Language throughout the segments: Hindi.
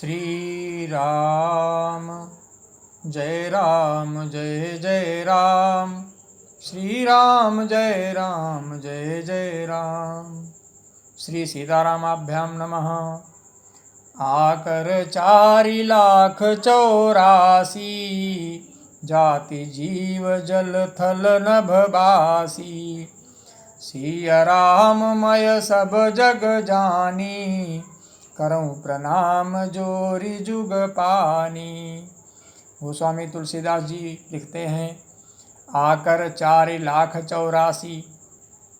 श्री राम जय राम जय जय राम। श्री राम जय राम जय जय राम। श्री सीतारामाभ्याम नमः। आकर 4,84,000 जाति जीव जल थल नभ बासी। सिया राममय सब जग जानी, करऊँ प्रणाम जोरी जुग पानी। गोस्वामी तुलसीदास जी लिखते हैं, आकर 4,84,000,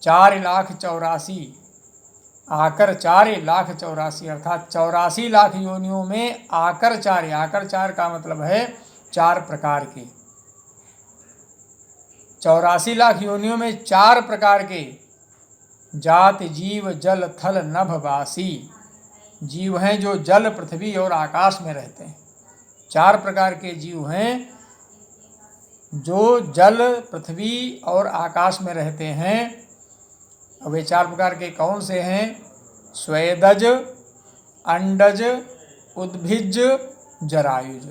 4,84,000, आकर 4,84,000 अर्थात 84 लाख योनियों में आकर 4, आकर 4 का मतलब है 4 प्रकार के। 84 लाख योनियों में 4 प्रकार के जाति जीव जल थल नभ वासी जीव हैं जो जल पृथ्वी और आकाश में रहते हैं। 4 प्रकार के जीव हैं जो जल पृथ्वी और आकाश में रहते हैं। अब ये 4 प्रकार के कौन से हैं? स्वेदज, अंडज, उद्भिज, जरायुज।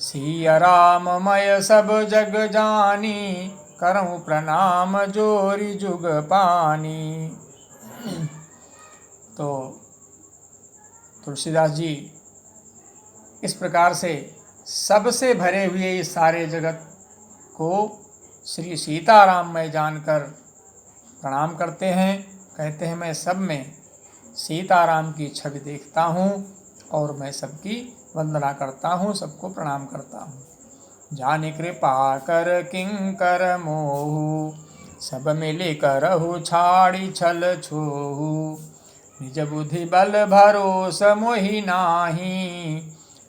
सिया राममय सब जग जानी, करऊँ प्रणाम जोरी जुग पानी। तो तुलसीदास जी इस प्रकार से सबसे भरे हुए इस सारे जगत को श्री सीताराम में जानकर प्रणाम करते हैं। कहते हैं मैं सब में सीताराम की छवि देखता हूँ और मैं सबकी वंदना करता हूँ, सबको प्रणाम करता हूँ। जानि कृपा कर किंकर मोहु, सब मिली करहु छाड़ी छल छोहु। निज बुद्धि बल भरोस मोहि नाही,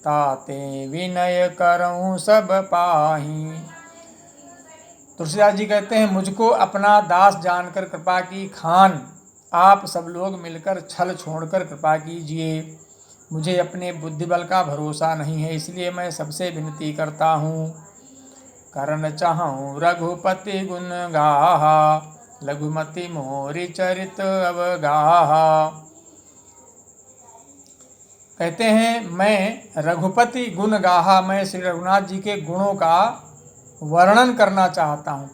ताते विनय करऊँ सब पाही। तुलसीदास जी कहते हैं, मुझको अपना दास जानकर कृपा की खान आप सब लोग मिलकर छल छोड़कर कृपा कीजिए। मुझे अपने बुद्धि बल का भरोसा नहीं है, इसलिए मैं सबसे विनती करता हूँ। करन चाहूँ रघुपति गुण गाहा, लघुमति मोरी चरित अवगाहा। कहते हैं मैं रघुपति गुण गाहा, मैं श्री रघुनाथ जी के गुणों का वर्णन करना चाहता हूँ।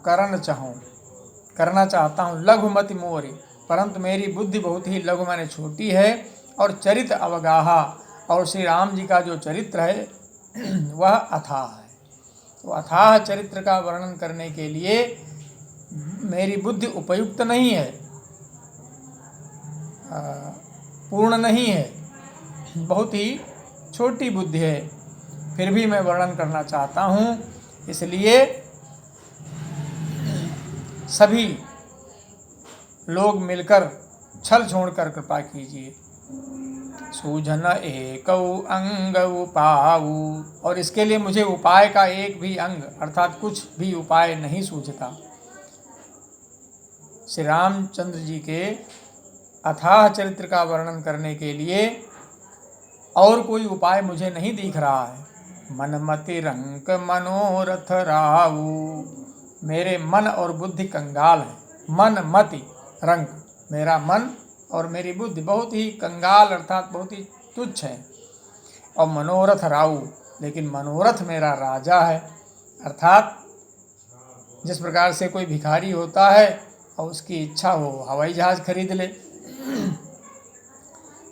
करना चाहता हूँ लघुमति मोरी, परंतु मेरी बुद्धि बहुत ही लघु माने छोटी है। और चरित अवगाहा, और श्री राम जी का जो चरित्र है वह अथाह है। तो अथाह चरित्र का वर्णन करने के लिए मेरी बुद्धि उपयुक्त नहीं है, पूर्ण नहीं है, बहुत ही छोटी बुद्धि है। फिर भी मैं वर्णन करना चाहता हूँ, इसलिए सभी लोग मिलकर छल छोड़कर कृपा कीजिए। सूझन एकौ अंग उपाऊ, और इसके लिए मुझे उपाय का एक भी अंग अर्थात कुछ भी उपाय नहीं सूझता। श्री रामचंद्र जी के अथाह चरित्र का वर्णन करने के लिए और कोई उपाय मुझे नहीं दिख रहा है। मन मति रंक मनोरथ राऊ, मेरे मन और बुद्धि कंगाल है। मन मति रंक, मेरा मन और मेरी बुद्धि बहुत ही कंगाल अर्थात बहुत ही तुच्छ है। और मनोरथ राऊ, लेकिन मनोरथ मेरा राजा है। अर्थात जिस प्रकार से कोई भिखारी होता है और उसकी इच्छा हो हवाई जहाज़ खरीद ले,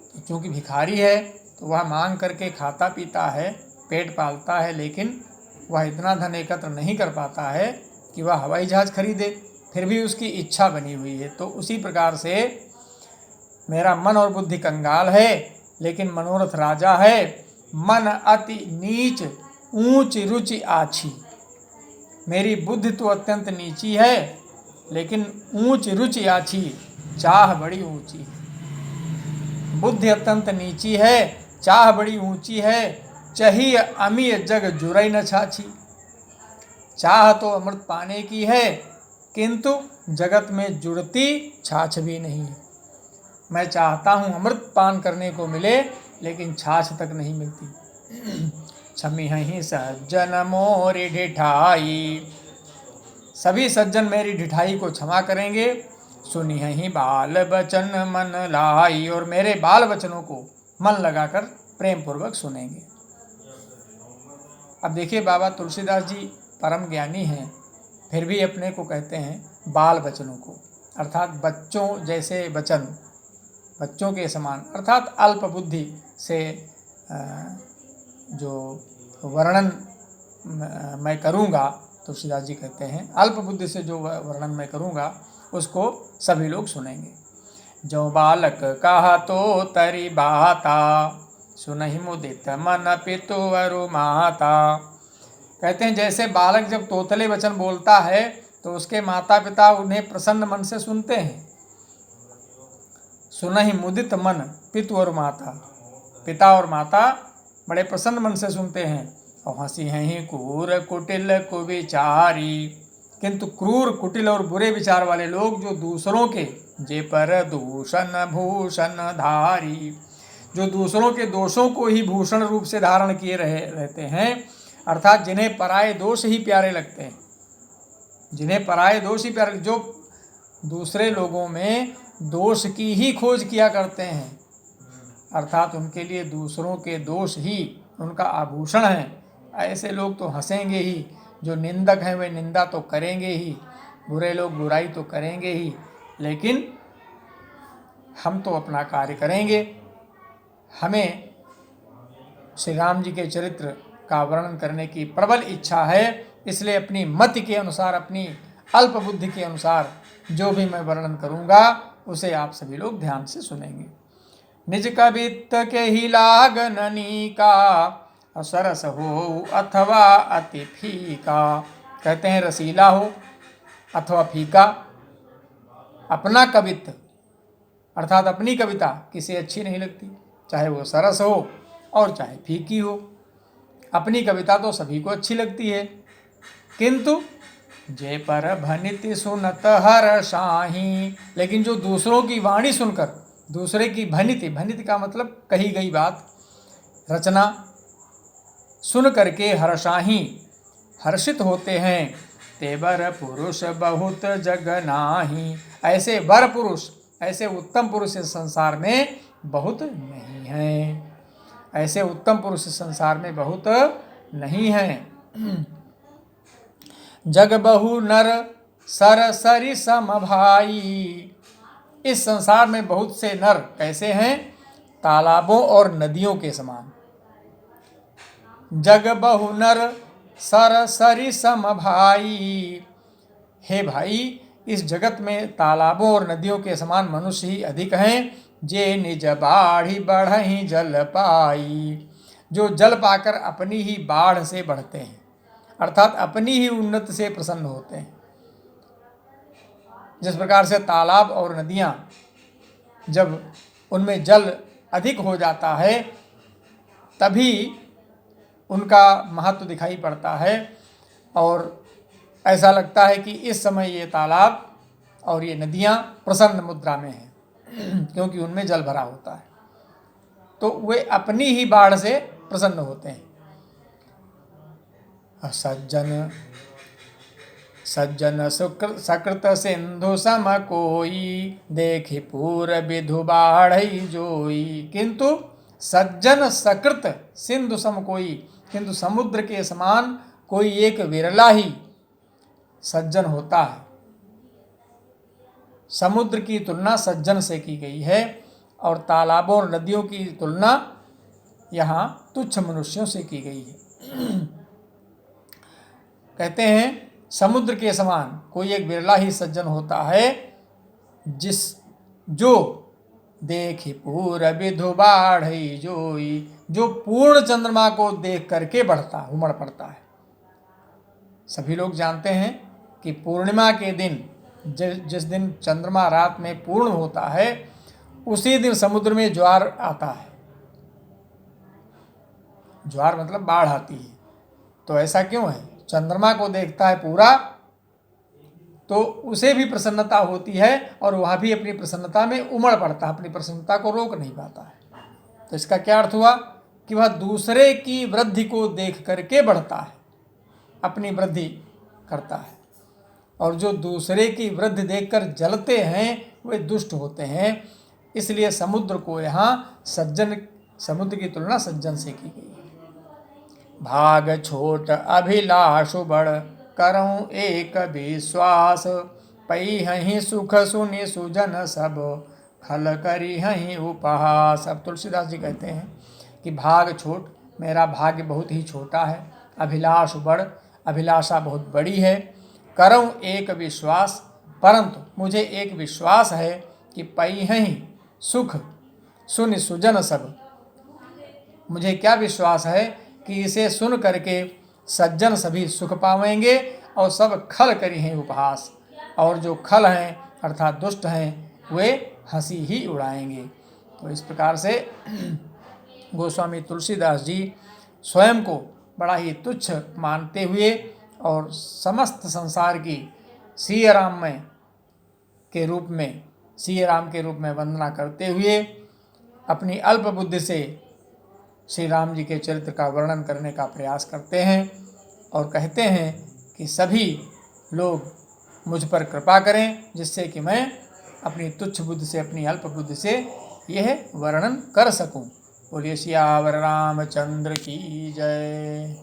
तो चूँकि भिखारी है तो वह मांग करके खाता पीता है, पेट पालता है, लेकिन वह इतना धन एकत्र नहीं कर पाता है कि वह हवाई जहाज़ खरीदे, फिर भी उसकी इच्छा बनी हुई है। तो उसी प्रकार से मेरा मन और बुद्धि कंगाल है, लेकिन मनोरथ राजा है। मन अति नीच ऊंच रुचि आछी, मेरी बुद्धि तो अत्यंत नीची है, लेकिन ऊंच रुचि आछी, चाह बड़ी ऊंची। बुद्धि अत्यंत नीची है, चाह बड़ी ऊंची है। चही अमीय जग जुरई न छाछी, चाह तो अमृत पाने की है, किंतु जगत में जुड़ती छाछ भी नहीं है। मैं चाहता हूँ अमृत पान करने को मिले, लेकिन छाछ तक नहीं मिलती। छमी ही सज्जन मोरी ढिठाई, सभी सज्जन मेरी ढिठाई को क्षमा करेंगे। सुनिहि बाल बचन मन लाई, और मेरे बाल वचनों को मन लगाकर प्रेम पूर्वक सुनेंगे। अब देखिए, बाबा तुलसीदास जी परम ज्ञानी हैं, फिर भी अपने को कहते हैं बाल वचनों को, अर्थात बच्चों जैसे वचन, बच्चों के समान, अर्थात अल्प बुद्धि से जो वर्णन मैं करूँगा, तुलसीदास जी कहते हैं अल्प बुद्धि से जो वर्णन मैं करूँगा उसको सभी लोग सुनेंगे। जो बालक कहा तो तरी बाता, सुनहि मुदित मन पितुवरु माता। कहते हैं जैसे बालक जब तोतले वचन बोलता है तो उसके माता पिता उन्हें प्रसन्न मन से सुनते हैं। सुनहि मुदित मन पितु और माता, पिता और माता बड़े प्रसन्न मन से सुनते हैं। और हंसी हैं क्रूर कुटिल कुविचारी, किंतु क्रूर कुटिल और बुरे विचार वाले लोग जो दूसरों के जे पर दूषण भूषण धारी, जो दूसरों के दोषों को ही भूषण रूप से धारण किए रहते हैं, अर्थात जिन्हें पराये दोष ही प्यारे लगते हैं, जिन्हें पराये दोष ही प्यारे, जो दूसरे लोगों में दोष की ही खोज किया करते हैं, अर्थात उनके लिए दूसरों के दोष ही उनका आभूषण है, ऐसे लोग तो हंसेंगे ही। जो निंदक हैं वे निंदा तो करेंगे ही, बुरे लोग बुराई तो करेंगे ही, लेकिन हम तो अपना कार्य करेंगे। हमें श्री राम जी के चरित्र का वर्णन करने की प्रबल इच्छा है, इसलिए अपनी मति के अनुसार, अपनी अल्प बुद्धि के अनुसार जो भी मैं वर्णन करूँगा उसे आप सभी लोग ध्यान से सुनेंगे। निज कवित्त के ही लागननी का, सरस हो अथवा अति फीका। कहते हैं रसीला हो अथवा फीका। अपना कवित्त अर्थात अपनी कविता किसे अच्छी नहीं लगती, चाहे वो सरस हो और चाहे फीकी हो। अपनी कविता तो सभी को अच्छी लगती है, किंतु जे पर भनिति सुनत हर शाही, लेकिन जो दूसरों की वाणी सुनकर, दूसरे की भनिति, भनिति का मतलब कही गई बात, रचना सुन करके हर्षाही हर्षित होते हैं, ते वर पुरुष बहुत जग नाही। ऐसे वर पुरुष, ऐसे उत्तम पुरुष इस संसार में बहुत नहीं हैं, ऐसे उत्तम पुरुष इस संसार में बहुत नहीं हैं। जग बहु नर सर सरि सम भाई, इस संसार में बहुत से नर कैसे हैं, तालाबों और नदियों के समान। जग बहु नर सर सरि सम भाई, हे भाई इस जगत में तालाबों और नदियों के समान मनुष्य ही अधिक हैं। जे निज बाढ़ी बढ़हि जल पाई, जो जल पाकर अपनी ही बाढ़ से बढ़ते हैं, अर्थात अपनी ही उन्नति से प्रसन्न होते हैं। जिस प्रकार से तालाब और नदियाँ जब उनमें जल अधिक हो जाता है तभी उनका महत्व दिखाई पड़ता है, और ऐसा लगता है कि इस समय ये तालाब और ये नदियाँ प्रसन्न मुद्रा में हैं क्योंकि उनमें जल भरा होता है, तो वे अपनी ही बाढ़ से प्रसन्न होते हैं। सज्जन सज्जन सकृत सिंधु सम कोई, देखि पूर विधु बाढ़ई जोई। किंतु सज्जन सकृत सिंधु सम कोई, किंतु समुद्र के समान कोई एक विरला ही सज्जन होता है। समुद्र की तुलना सज्जन से की गई है और तालाबों और नदियों की तुलना यहाँ तुच्छ मनुष्यों से की गई है। कहते हैं समुद्र के समान कोई एक विरला ही सज्जन होता है, जो देखि पूर विधु बाढ़ई जोई, जो पूर्ण चंद्रमा को देख करके बढ़ता उमड़ पड़ता है। सभी लोग जानते हैं कि पूर्णिमा के दिन, जिस दिन चंद्रमा रात में पूर्ण होता है, उसी दिन समुद्र में ज्वार आता है। ज्वार मतलब बाढ़ आती है। तो ऐसा क्यों है? चंद्रमा को देखता है पूरा तो उसे भी प्रसन्नता होती है और वह भी अपनी प्रसन्नता में उमड़ पड़ता है, अपनी प्रसन्नता को रोक नहीं पाता है। तो इसका क्या अर्थ हुआ कि वह दूसरे की वृद्धि को देख करके बढ़ता है, अपनी वृद्धि करता है। और जो दूसरे की वृद्धि देखकर जलते हैं वे दुष्ट होते हैं। इसलिए समुद्र को यहाँ समुद्र की तुलना सज्जन से की गई है। भाग छोट अभिलाषु बड़ करऊं एक विश्वास, पई हहीं सुख सुनि सुजन सब खल करी हहीं उपहास। अब तुलसीदास जी कहते हैं कि भाग छोट, मेरा भाग्य बहुत ही छोटा है। अभिलाष बड़, अभिलाषा बहुत बड़ी है। करऊं एक विश्वास, परंतु मुझे एक विश्वास है कि पई हहीं सुख सुनि सुजन सब। मुझे क्या विश्वास है कि इसे सुन करके सज्जन सभी सुख पावेंगे और सब खल करी हैं उपहास, और जो खल हैं अर्थात दुष्ट हैं वे हंसी ही उड़ाएंगे। तो इस प्रकार से गोस्वामी तुलसीदास जी स्वयं को बड़ा ही तुच्छ मानते हुए और समस्त संसार की सिया राम के रूप में वंदना करते हुए अपनी अल्प बुद्धि से श्री राम जी के चरित्र का वर्णन करने का प्रयास करते हैं और कहते हैं कि सभी लोग मुझ पर कृपा करें जिससे कि मैं अपनी तुच्छ बुद्धि से, अपनी अल्प बुद्धि से यह वर्णन कर सकूं। बोलिए सियावर रामचंद्र की जय।